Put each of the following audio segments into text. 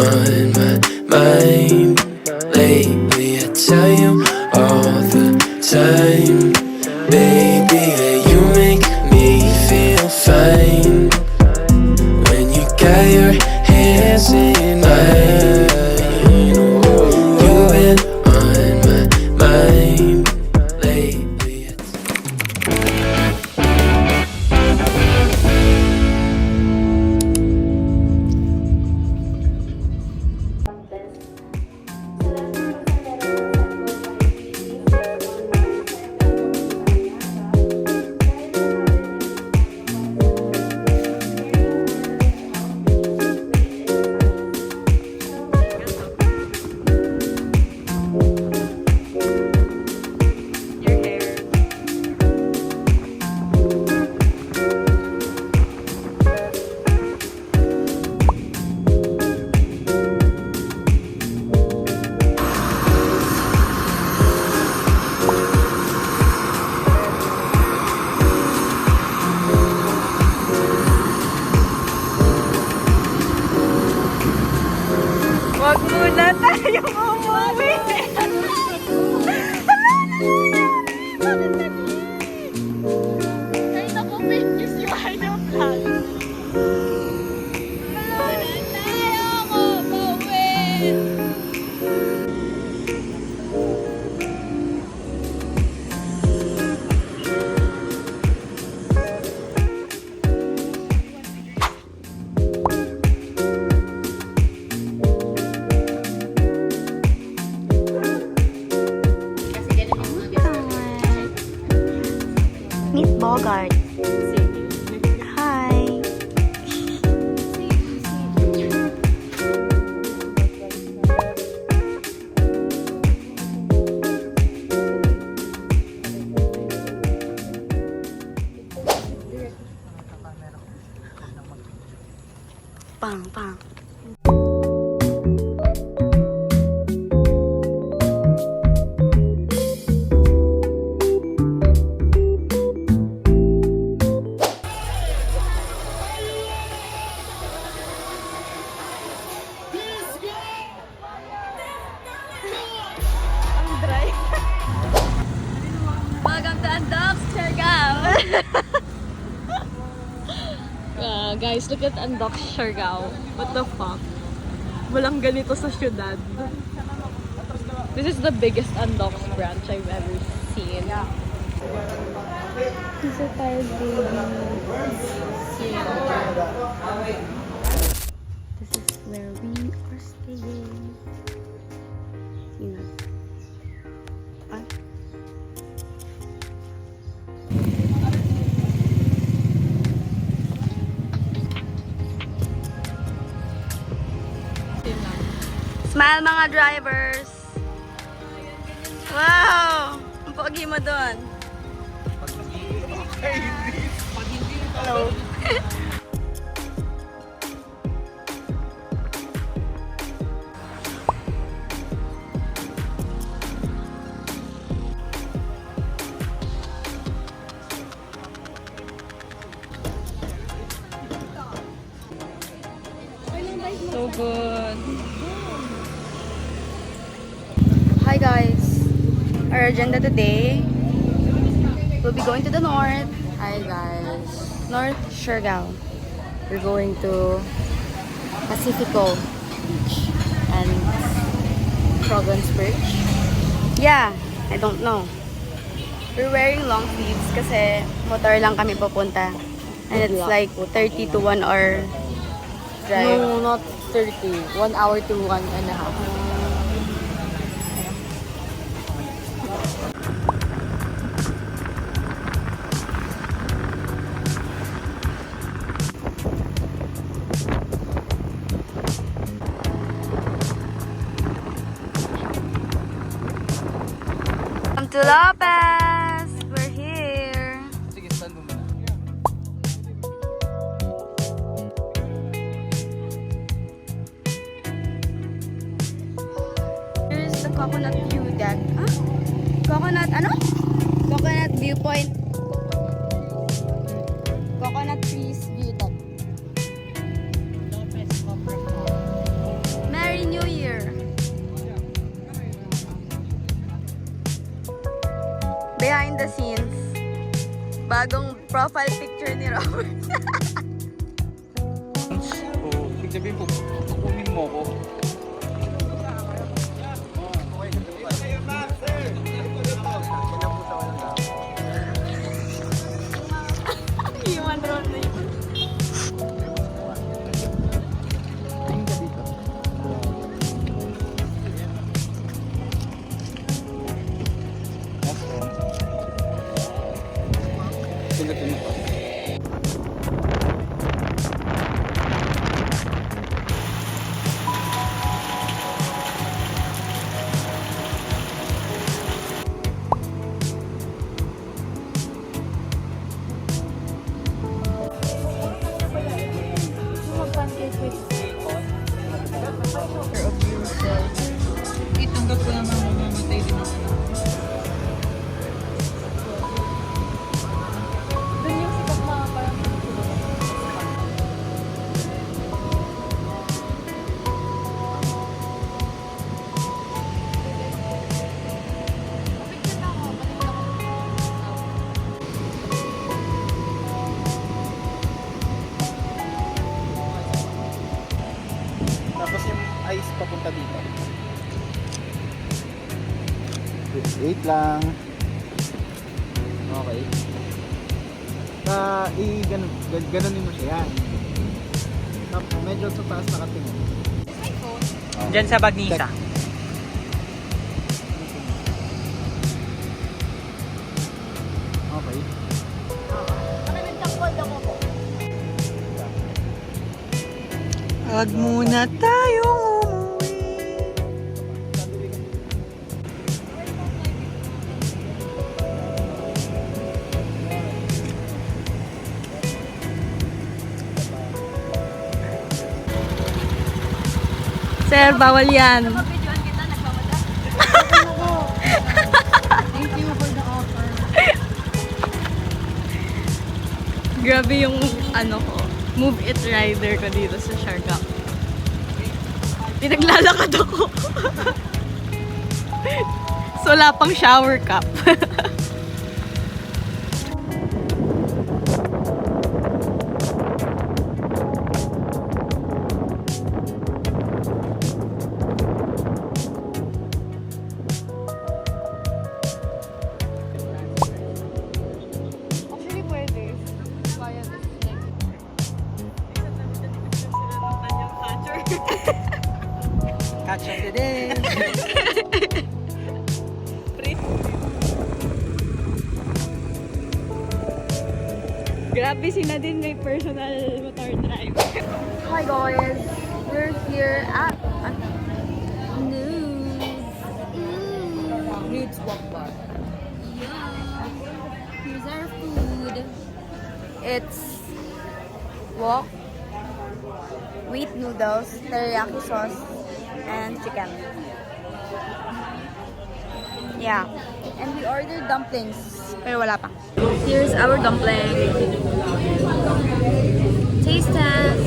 on my mind lately. I tell you all the time, baby, that you make me feel fine when you got your hands in mine. You've been on my mind lately. Wag muna tayong umuwi. Kahit ako fitness yung idol plan. Wala na tayo umuwi. Meet Bogart. Hi. Pang, pang. Welcome to Andox, Siargao. Guys, look at Andox, Siargao. What the fuck? Walang ganito sa syudad. This is the biggest Andox branch I've ever seen. This is our baby. This is where we are staying. You know. Ah. Smile mga drivers! Wow! Ang pogi mo doon. Hello. So good. Hi guys! Our agenda today, we'll be going to the north. Hi guys! North Siargao. We're going to Pacifico Beach and Province Bridge. Yeah, I don't know. We're wearing long sleeves kasi motor lang kami pupunta. And it's like 30 to 1 hour drive. No, not 30. 1 hour to 1.5. Welcome to Lopez! We're here! Sige, stand mo muna. Here's the coconut view deck. Huh? Coconut, ano? Coconut viewpoint. Coconut trees view deck. the scenes. Bagong profile picture ni Robert. Oo, ibig sabihin po, kukunin mo ko. Human road na yun. Pinutin mo pa. Itanggap ko naman mamamatay din ako. Dun yung sikat na parang Tapos yung ice papunta dito. Wait lang. Okay. Ganunin mo siya yan. Tapos medyo sa taas nakatingin. Diyan sa Bagnisa. Okay. Wag muna tayong umuwi. Sir, bawal yan. Thank you for the offer. Grabe yung ano ko, move it rider ko dito sa Siargao. Pinaglalakad ako. So, wala pang shower cup. Actually, pwede. Kaya this Catch of the day. Grabe, si Nadine may personal motor drive. Hi guys, we're here at Needs walk bar. Here's our food. It's wok, wheat noodles, teriyaki sauce, and chicken. Yeah. And we ordered dumplings. Pero wala pa. Here's our dumpling. Taste test.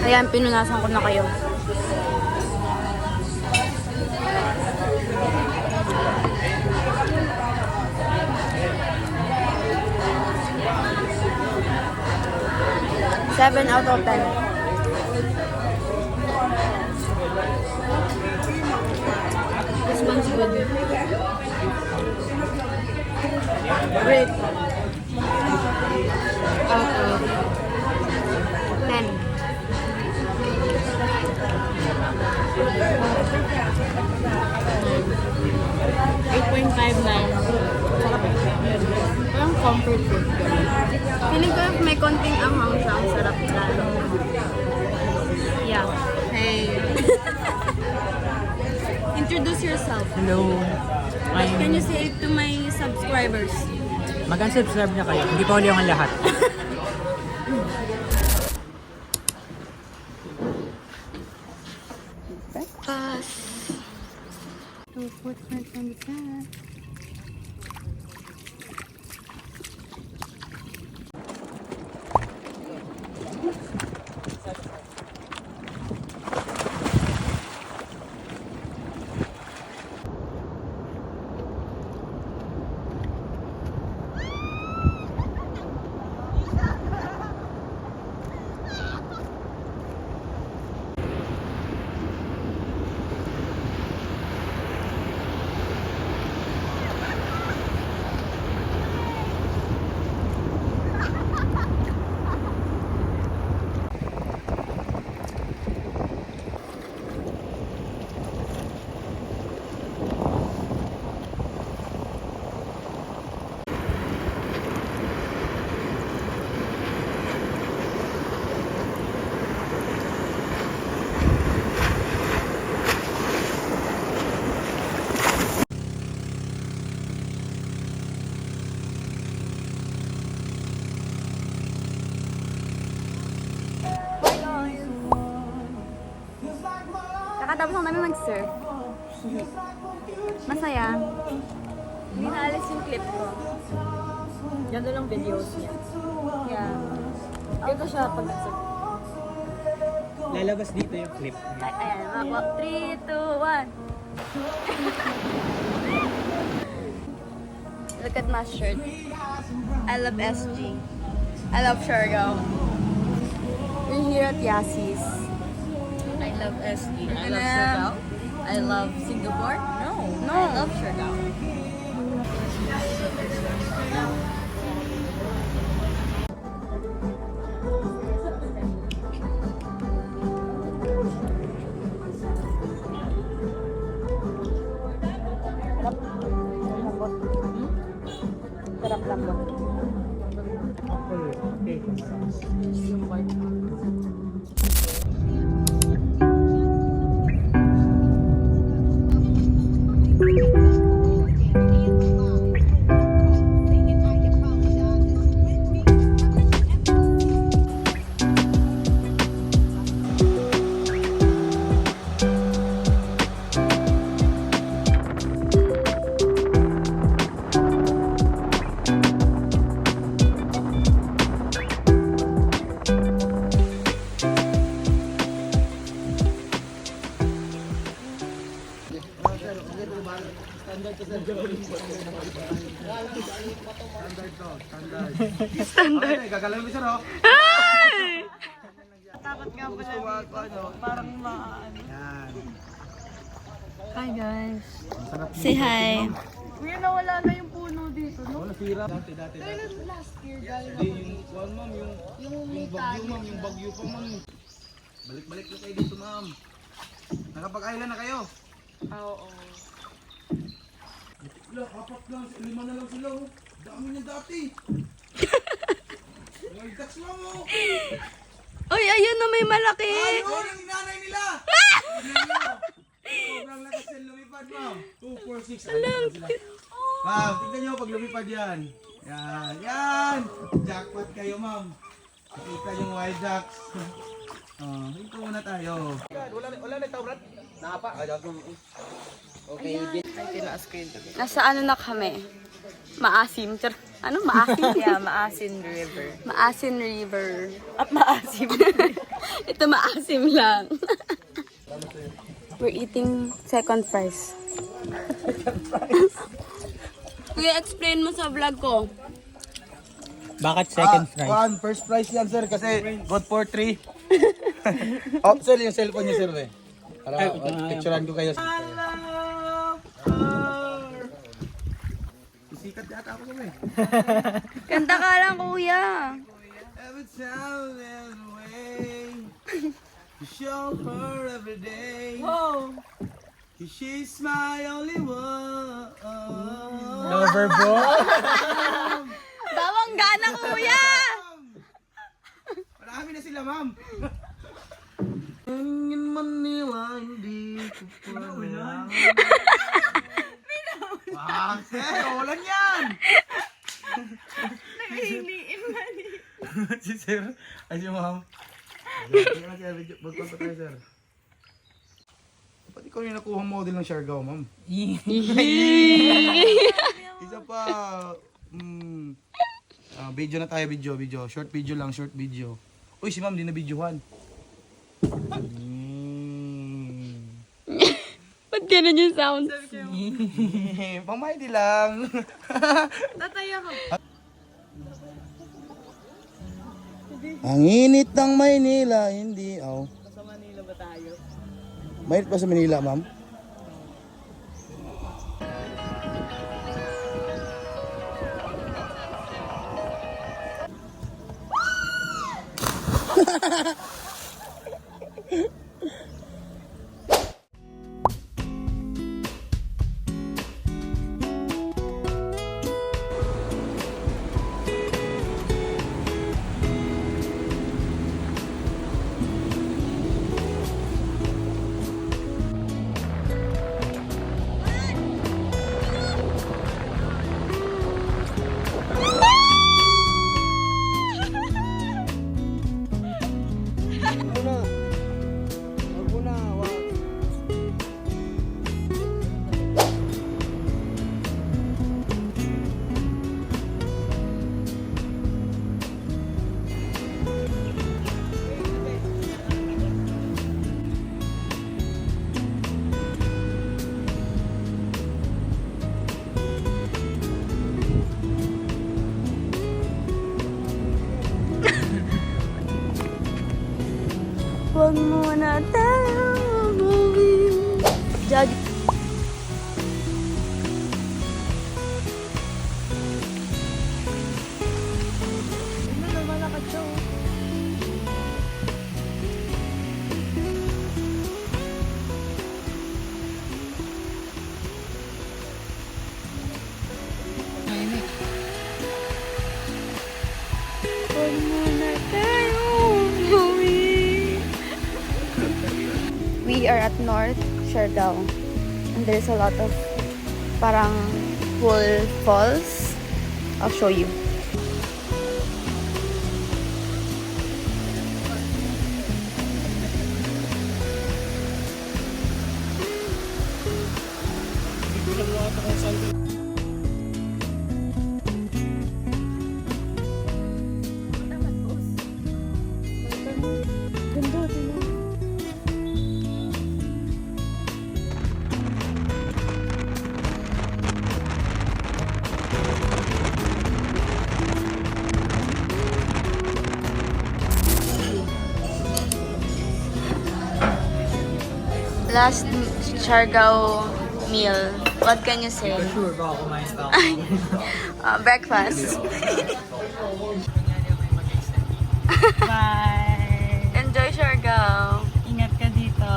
Ayan, pinunasan ko na kayo. Seven out of 10. This one's good. Great. Out of 10. Parang comfort food. Feeling ko may konting anghang siya. Ang sarap lalo. Yeah. Hey. Introduce yourself. Hello. What can you say to my subscribers? Mag-unsubscribe na kayo. Hindi pa huli ang lahat. Footprints on the sand. Kakatapos lang namin mag-surf. Masaya. Hindi naalis yung clip ko. Ganda lang videos niya. Yeah. Ganda siya pag nag-surf. Lalabas dito yung clip. Ayan, mga 3, 2, 1. Look at my shirt. I love SG. I love Siargao. We're here at Yassi's. I love SG. I love Yeah. Siargao. I love Singapore. No. I love Siargao. Sarap lang po. Standard. Okay, gagalaw mo sir, oh. Takot nga pala dito. Parang maano. Yan. Hi guys. Sarap Say hi. Kuya, nawala na yung puno dito, no? Wala sira. Dati. Last year, galing Yung kuwan, ma'am, yung bagyo, ma'am, yung bagyo pa, ma'am. Balik-balik na kayo dito, ma'am. Nakapag-island na kayo. Oo. Wala, 4 lang, 5 na lang sila, oh. Dami niya dati. Mga ducks, ma'am, oh. Uy, ayun na may malaki. Ayun, ang nanay nila. Sobrang lakas yan lumipad, ma'am. 2, 4, 6. Ma'am, tignan nyo pag lumipad yan. Yan, yan. Jackpot kayo, ma'am. Nakita yung wild ducks. Ito muna tayo. Wala na ito, Brad. Nakapa. Okay, Nasa ano na kami? Maasim. Ano? Maasim? Yeah, Maasin River. Maasin River. At maasim. Ito maasim lang. We're eating second prize. Kuya, explain mo sa vlog ko. Bakit second prize? First prize yan, sir, kasi good for 3. Oh, sir, yung cellphone niyo, sir, eh. Para picturean ko kayo. Isikat yata ako, eh. Kanta ka lang, kuya. Every time there's a way to show her every day. Oh! She's my only one. Lover boy? Bawang gana, kuya! Marami na sila, ma'am. In Manila, hindi ko pa na. Bakit? Ulan yan! Nahihiliin na niya. Si sir, ay si ma'am. Magpunta tayo, sir. Pati ko ikaw yung nakuha model ng Siargao, ma'am. Isa pa, video na tayo, video. Short video lang, short video. Uy, si ma'am, di na videohan. Ba't ganun yung sound? Pang-mighty lang. Tatay ako. Ang init ng Maynila, hindi, Sa Manila ba tayo? Mainit pa sa Manila, ma'am? Huwag muna tayo umuwi. Jag. Ano naman naka-show? Huwag muna tayo umuwi. We are at North Siargao and there's a lot of parang pool falls. I'll show you. Ganda, tingnan. Last Siargao meal. What can you say? Sure, baka kumain pa Breakfast. Bye! Enjoy Siargao. Ingat ka dito.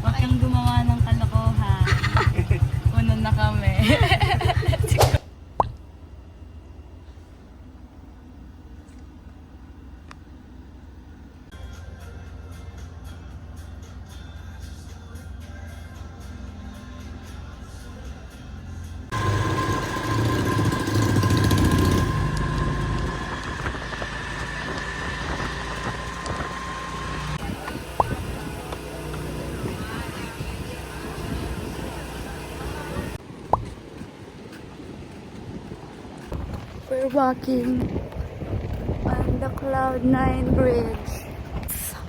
Huwag kang gumawa ng kalokohan. Puno na kami. Let's go. We're walking on the Cloud9 Bridge.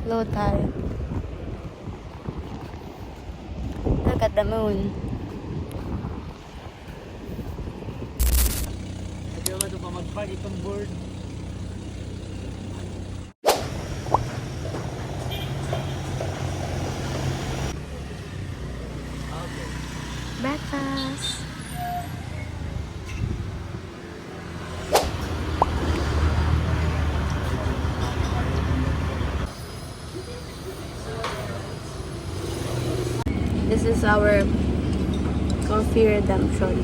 Low tide. Look at the moon. Pwede ba ito pa mag-park itong board? Breakfast. This is our coffee redemption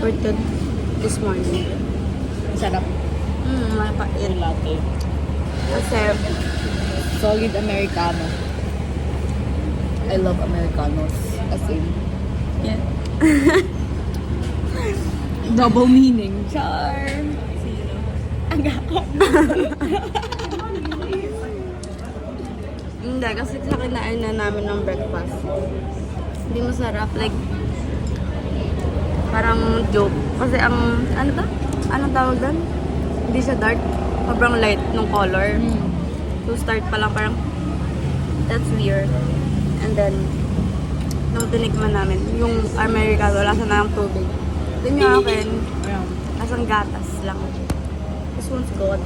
for this morning. Sarap. Mapait. Latte. Kasi, Solid Americano. I love Americanos. As in. yeah. Double meaning. Char. Hindi, kasi sa kinain na namin ng breakfast. Hindi masarap. Like, parang joke. Kasi ang, ano ba? Anong tawag doon? Hindi siya dark. Sobrang light nung color. So, start pa lang parang, that's weird. And then, nung tinikman namin, yung Americano, lasa na ng tubig. Then yung akin, lasang gatas lang. This one's good.